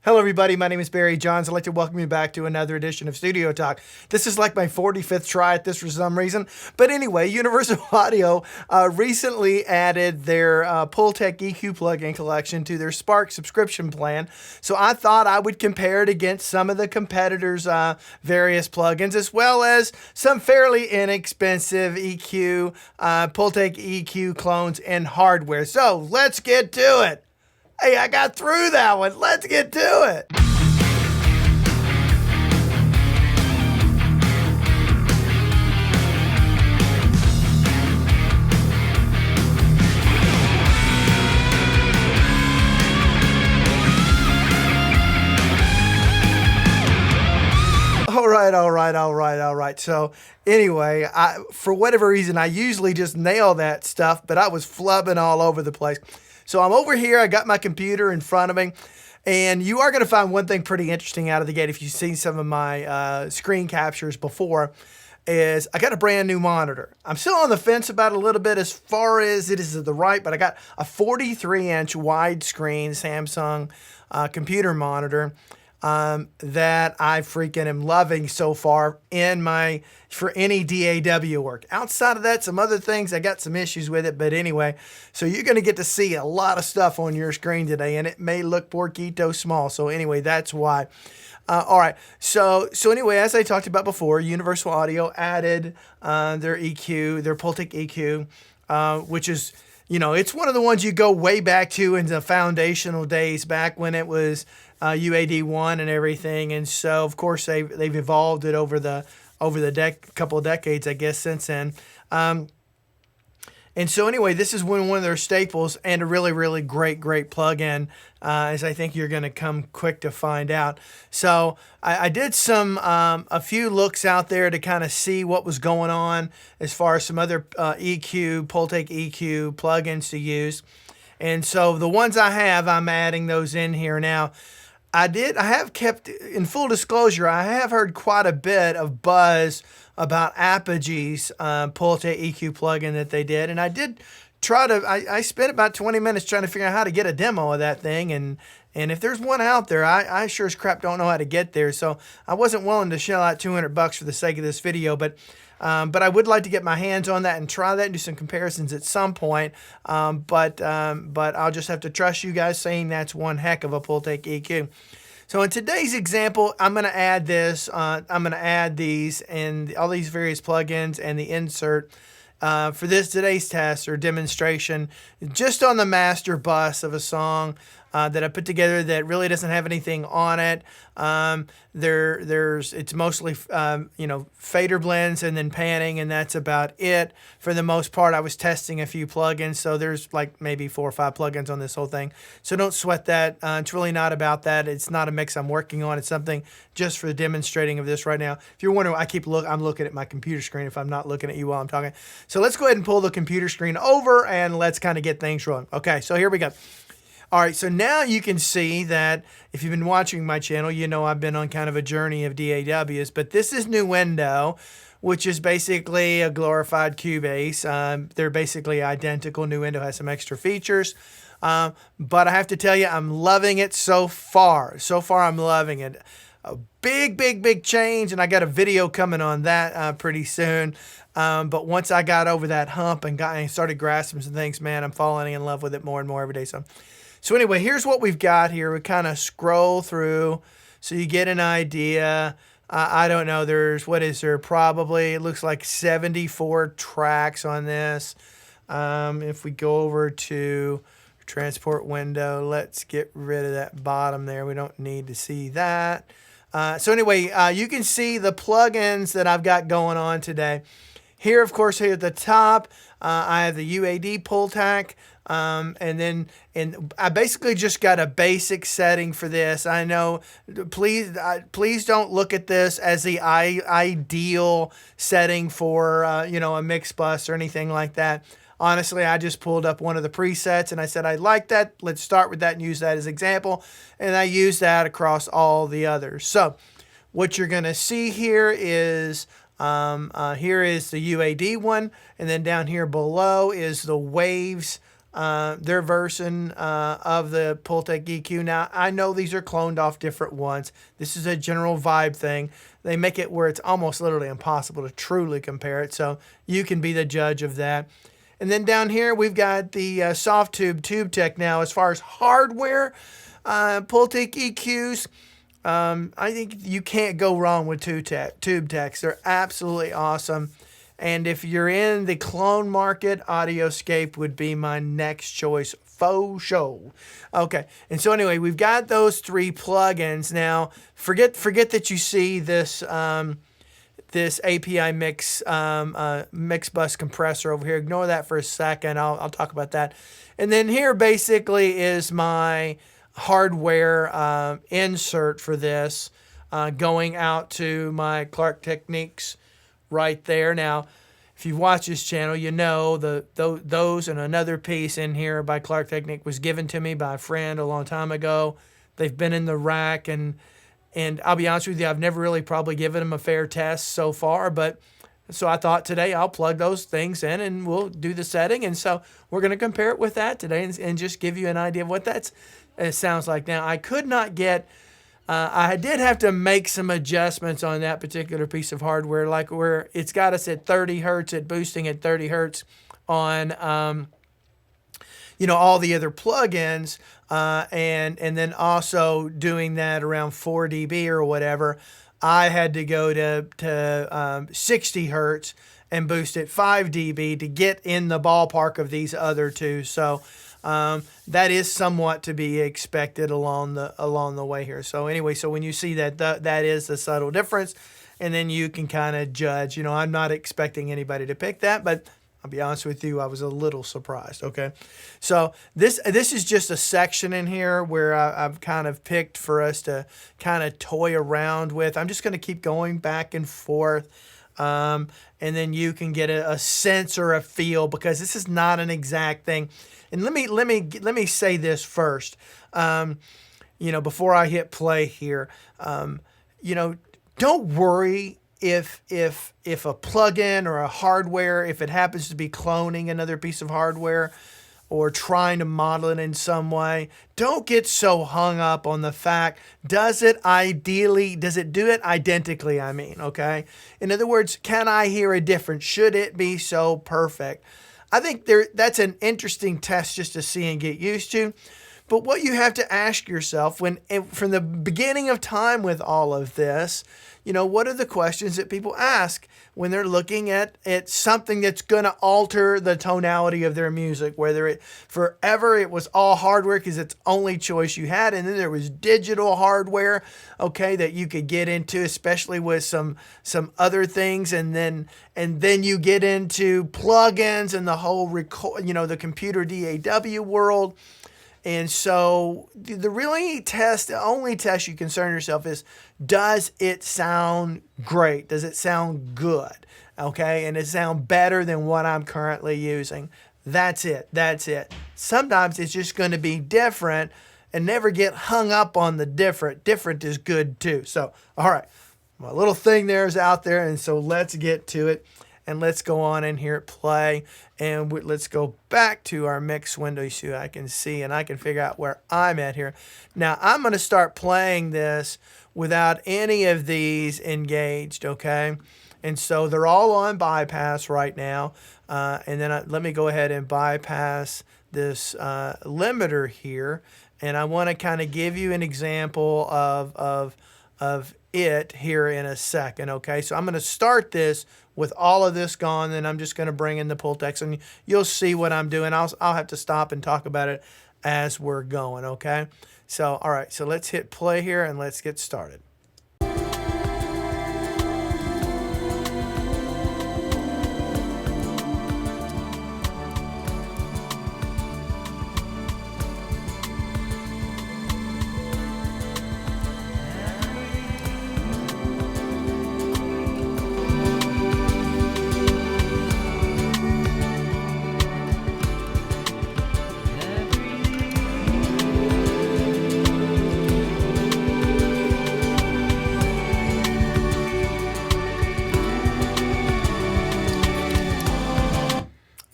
Hello everybody, my name is Barry Johns. I'd like to welcome you back to another edition of Studio Talk. This is like my 45th try at this for some reason. But anyway, Universal Audio recently added their Pultec EQ plugin collection to their Spark subscription plan. So I thought I would compare it against some of the competitors' various plugins, as well as some fairly inexpensive EQ, Pultec EQ clones and hardware. So let's get to it. Hey, I got through that one. Let's get to it. All right. So anyway, for whatever reason, I usually just nail that stuff, but I was flubbing all over the place. So I'm over here. I got my computer in front of me. And you are going to find one thing pretty interesting out of the gate if you've seen some of my screen captures before, is I got a brand new monitor. I'm still on the fence about a little bit as far as it is to the right, but I got a 43-inch widescreen Samsung computer monitor that I freaking am loving so far for any DAW work. Outside of that, some other things, I got some issues with it, but anyway, so you're going to get to see a lot of stuff on your screen today, and it may look porquito small. So anyway, that's why. All right. So anyway, as I talked about before, Universal Audio added their EQ, their Pultec EQ, which is, it's one of the ones you go way back to in the foundational days, back when it was UAD 1 and everything. And so, of course, they've evolved it over the couple of decades, I guess, since then. And so anyway, this is one of their staples and a really, really great plugin, as I think you're going to come quick to find out. So I did a few looks out there to kind of see what was going on as far as some other Pultec EQ plugins to use. And so the ones I have, I'm adding those in here now. I have kept, in full disclosure, I have heard quite a bit of buzz about Apogee's Pultec EQ plugin that they did. And I did I spent about 20 minutes trying to figure out how to get a demo of that thing. And if there's one out there, I sure as crap don't know how to get there. So I wasn't willing to shell out $200 for the sake of this video, but I would like to get my hands on that and try that and do some comparisons at some point. But I'll just have to trust you guys saying that's one heck of a Pultec EQ. So in today's example, I'm going to add this. I'm going to add these and all these various plugins and the insert for today's test or demonstration, just on the master bus of a song that I put together that really doesn't have anything on it. It's mostly fader blends and then panning, and that's about it for the most part. I was testing a few plugins, so there's like maybe 4 or 5 plugins on this whole thing. So don't sweat that. It's really not about that. It's not a mix I'm working on. It's something just for demonstrating of this right now. If you're wondering, I'm looking at my computer screen if I'm not looking at you while I'm talking. So let's go ahead and pull the computer screen over and let's kind of get things rolling. Okay, so here we go. All right, so now you can see that if you've been watching my channel, you know I've been on kind of a journey of DAWs, but this is Nuendo, which is basically a glorified Cubase. They're basically identical. Nuendo has some extra features, but I have to tell you, I'm loving it so far. So far, I'm loving it. A big change, and I got a video coming on that pretty soon. But once I got over that hump and started grasping some things, man, I'm falling in love with it more and more every day. So anyway, here's what we've got here. We kind of scroll through so you get an idea. I don't know. Probably, it looks like 74 tracks on this. If we go over to transport window, let's get rid of that bottom there. We don't need to see that. So anyway, you can see the plugins that I've got going on today. Here, of course, here at the top, I have the UAD Pultec. And I basically just got a basic setting for this. I know, please don't look at this as the ideal setting for, a mix bus or anything like that. Honestly, I just pulled up one of the presets and I said, I like that. Let's start with that and use that as example. And I use that across all the others. So what you're going to see here is here is the UAD one. And then down here below is the Waves their version of the Pultec EQ. Now, I know these are cloned off different ones. This is a general vibe thing. They make it where it's almost literally impossible to truly compare it, so you can be the judge of that. And then down here, we've got the soft tube Tech. Now, as far as hardware, Pultec EQs, I think you can't go wrong with tube techs. They're absolutely awesome. And if you're in the clone market, Audioscape would be my next choice. Faux show. Okay, and so anyway, we've got those 3 plugins. Now, forget that you see this this API mix bus compressor over here. Ignore that for a second. I'll talk about that. And then here basically is my hardware insert for this, going out to my Clark Techniques right there. Now, if you've watched this channel, you know those and another piece in here by Clark Technique was given to me by a friend a long time ago. They've been in the rack, and I'll be honest with you, I've never really probably given them a fair test so far, but so I thought today I'll plug those things in and we'll do the setting. And so we're going to compare it with that today and just give you an idea of what it sounds like. Now, I could not get... I did have to make some adjustments on that particular piece of hardware, like where it's got us at 30 hertz, at boosting at 30 hertz on, all the other plugins, and then also doing that around 4 dB or whatever. I had to go to 60 hertz and boost at 5 dB to get in the ballpark of these other two. So that is somewhat to be expected along the way here. So anyway, so when you see that, that is the subtle difference, and then you can kind of judge. I'm not expecting anybody to pick that, but I'll be honest with you, I was a little surprised. Okay, so this is just a section in here where I've kind of picked for us to kind of toy around with. I'm just going to keep going back and forth. And then you can get a sense or a feel, because this is not an exact thing. And let me say this first, before I hit play here. Don't worry if a plugin or a hardware, if it happens to be cloning another piece of hardware or trying to model it in some way. Don't get so hung up on the fact, does it do it identically, okay? In other words, can I hear a difference? Should it be so perfect? I think that's an interesting test just to see and get used to. But what you have to ask yourself from the beginning of time with all of this, what are the questions that people ask when they're looking at something that's going to alter the tonality of their music, whether forever it was all hardware because it's the only choice you had, and then there was digital hardware, okay, that you could get into, especially with some other things, and then you get into plugins and the whole the computer DAW world. And so the only test you concern yourself is, does it sound great? Does it sound good? Okay, and does it sound better than what I'm currently using? That's it. Sometimes it's just going to be different, and never get hung up on the different. Different is good too. So, all right, my little thing there is out there, and so let's get to it. And let's go on in here at play, and let's go back to our mix window so I can see and I can figure out where I'm at here. Now, I'm going to start playing this without any of these engaged, okay? And so they're all on bypass right now. And then let me go ahead and bypass this limiter here. And I want to kind of give you an example of it here in a second, okay? So I'm going to start this with all of this gone, then I'm just going to bring in the Pultec, and you'll see what I'm doing. I'll have to stop and talk about it as we're going, okay? So, all right, so let's hit play here and let's get started.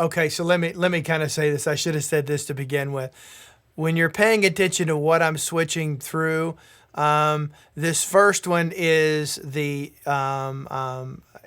Okay, so let me kind of say this. I should have said this to begin with. When you're paying attention to what I'm switching through, this first one is the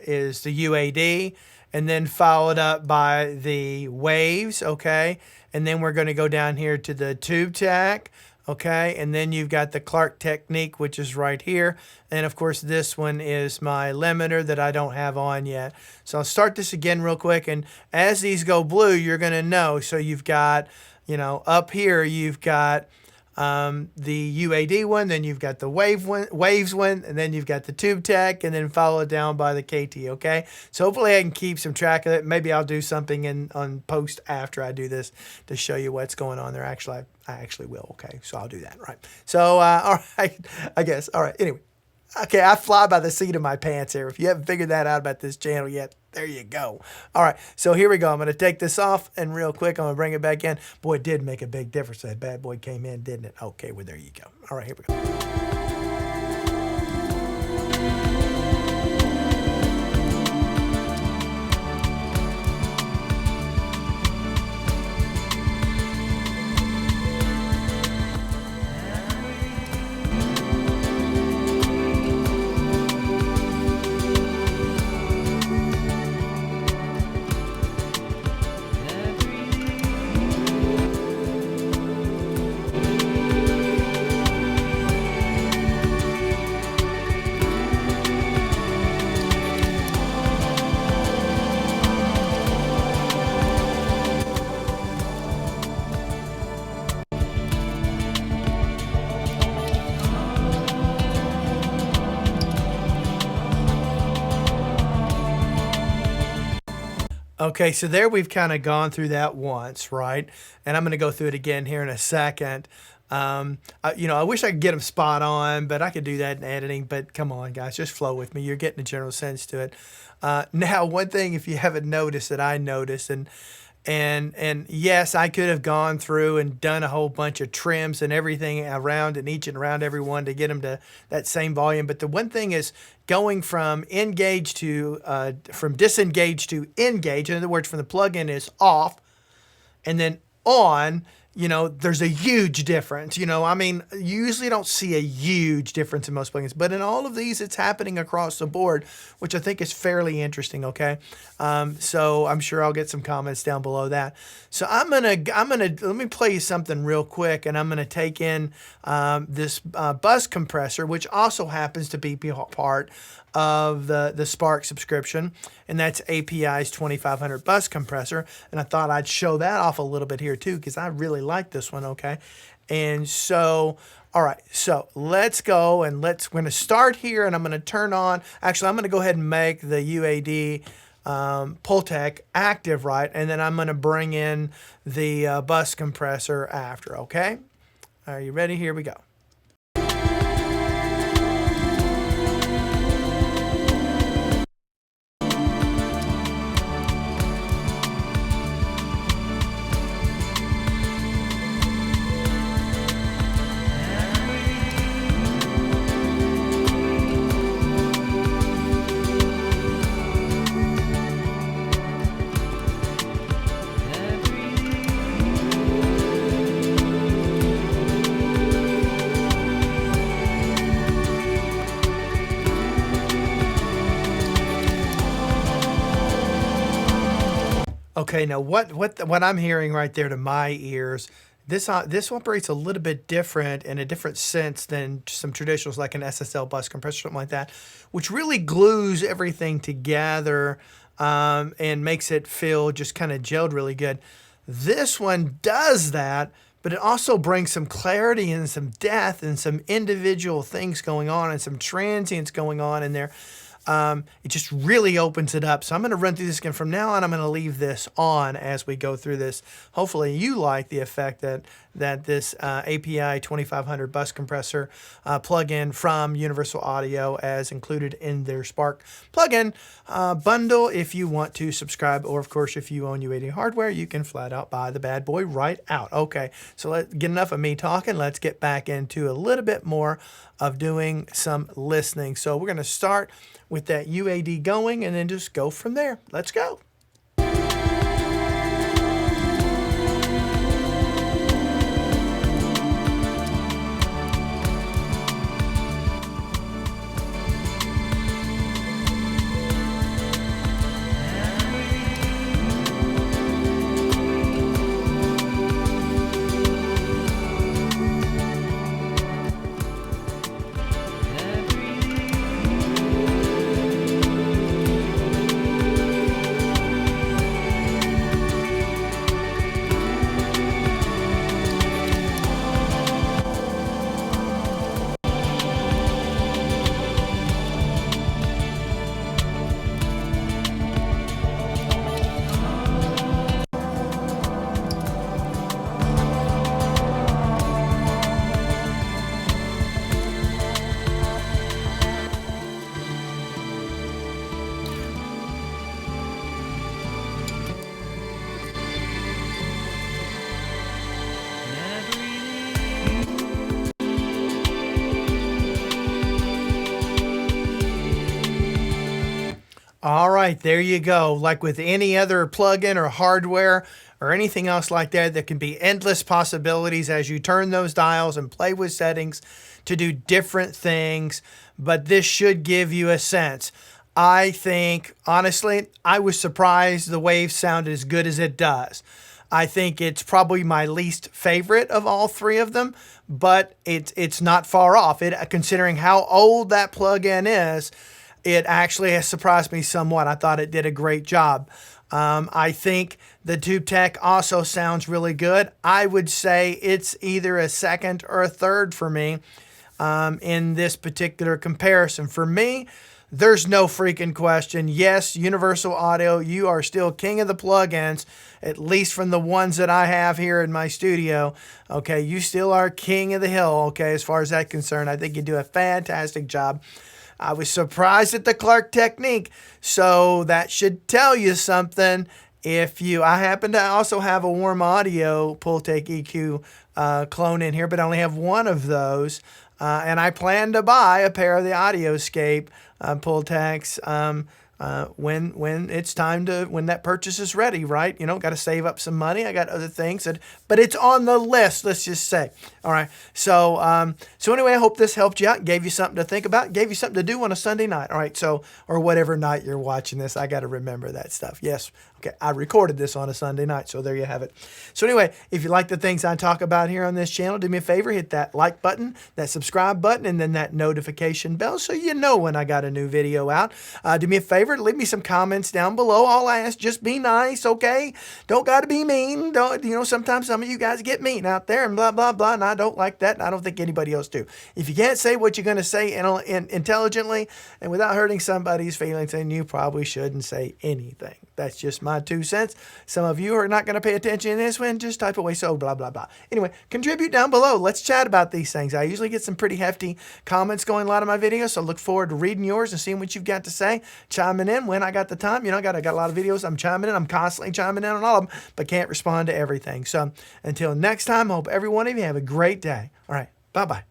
UAD, and then followed up by the waves. Okay, and then we're going to go down here to the tube tack. Okay, and then you've got the Clark technique, which is right here. And of course, this one is my limiter that I don't have on yet. So I'll start this again real quick. And as these go blue, you're going to know. So you've got, up here, you've got the UAD one, then you've got the waves one, and then you've got the tube tech, and then followed down by the KT. Okay, so hopefully I can keep some track of it. Maybe I'll do something on post after I do this to show you what's going on there. Actually, I actually will. Okay, so I'll do that. Right. So all right, I guess. All right. Anyway. Okay, I fly by the seat of my pants here. If you haven't figured that out about this channel yet, there you go. All right, so here we go. I'm going to take this off, and real quick, I'm going to bring it back in. Boy, it did make a big difference. That bad boy came in, didn't it? Okay, well, there you go. All right, here we go. Okay, so there we've kind of gone through that once, right? And I'm going to go through it again here in a second. I wish I could get them spot on, but I could do that in editing. But come on, guys, just flow with me. You're getting a general sense to it. Now, one thing, if you haven't noticed that I noticed, and yes, I could have gone through and done a whole bunch of trims and everything around and each and around every one to get them to that same volume. But the one thing is going from from disengage to engage. In other words, from the plug-in is off and then on. There's a huge difference. I mean, you usually don't see a huge difference in most plugins, but in all of these, it's happening across the board, which I think is fairly interesting. Okay, so I'm sure I'll get some comments down below that. So I'm gonna let me play you something real quick, and I'm gonna take in this bus compressor, which also happens to be part of the Spark subscription, and that's API's 2500 bus compressor. And I thought I'd show that off a little bit here too, because I really like this one. Okay, and so all right, so let's go and we're going to start here, and I'm going to turn on. Actually, I'm going to go ahead and make the UAD Pultec active, right, and then I'm going to bring in the bus compressor after. Okay, are you ready? Here we go. Okay, now what I'm hearing right there to my ears, this operates a little bit different in a different sense than some traditionals like an SSL bus compressor, something like that, which really glues everything together and makes it feel just kind of gelled really good. This one does that, but it also brings some clarity and some depth and some individual things going on and some transients going on in there. It just really opens it up. So I'm going to run through this again. From now on, I'm going to leave this on as we go through this. Hopefully you like the effect that this API 2500 bus compressor plugin from Universal Audio as included in their Spark plugin bundle. If you want to subscribe, or of course, if you own UAD hardware, you can flat out buy the bad boy right out. Okay, so let's get enough of me talking. Let's get back into a little bit more of doing some listening. So we're going to start with that UAD going and then just go from there. Let's go. All right, there you go. Like with any other plugin or hardware or anything else like that, there can be endless possibilities as you turn those dials and play with settings to do different things. But this should give you a sense. I think, honestly, I was surprised the waves sounded as good as it does. I think it's probably my least favorite of all three of them, but it's not far off. Considering how old that plugin is, it actually has surprised me somewhat. I thought it did a great job. I think the Pultec also sounds really good. I would say it's either a second or a third for me in this particular comparison. For me, there's no freaking question. Yes, Universal Audio, you are still king of the plugins, at least from the ones that I have here in my studio. Okay, you still are king of the hill, okay, as far as that's concerned. I think you do a fantastic job. I was surprised at the Clark technique, so that should tell you something. I happen to also have a Warm Audio Pultec EQ clone in here, but I only have one of those. And I plan to buy a pair of the Audioscape Pultecs when it's time when that purchase is ready, right? Got to save up some money. I got other things, but it's on the list, let's just say. All right. So anyway, I hope this helped you out, gave you something to think about, gave you something to do on a Sunday night. All right. Or whatever night you're watching this, I got to remember that stuff. Yes. Okay. I recorded this on a Sunday night. So there you have it. So anyway, if you like the things I talk about here on this channel, do me a favor, hit that like button, that subscribe button, and then that notification bell so you know when I got a new video out. Do me a favor, leave me some comments down below. All I ask, just be nice, okay? Don't got to be mean. Sometimes some of you guys get mean out there and blah, blah, blah, and I don't like that, and I don't think anybody else do. If you can't say what you're going to say intelligently and without hurting somebody's feelings, then you probably shouldn't say anything. That's just my 2 cents. Some of you are not going to pay attention to this one. Just type away, so blah, blah, blah. Anyway, contribute down below. Let's chat about these things. I usually get some pretty hefty comments going in a lot of my videos, so look forward to reading yours and seeing what you've got to say, chiming in when I got the time. I got a lot of videos I'm chiming in. I'm constantly chiming in on all of them, but can't respond to everything. So until next time, I hope every one of you have a great day. All right, bye-bye.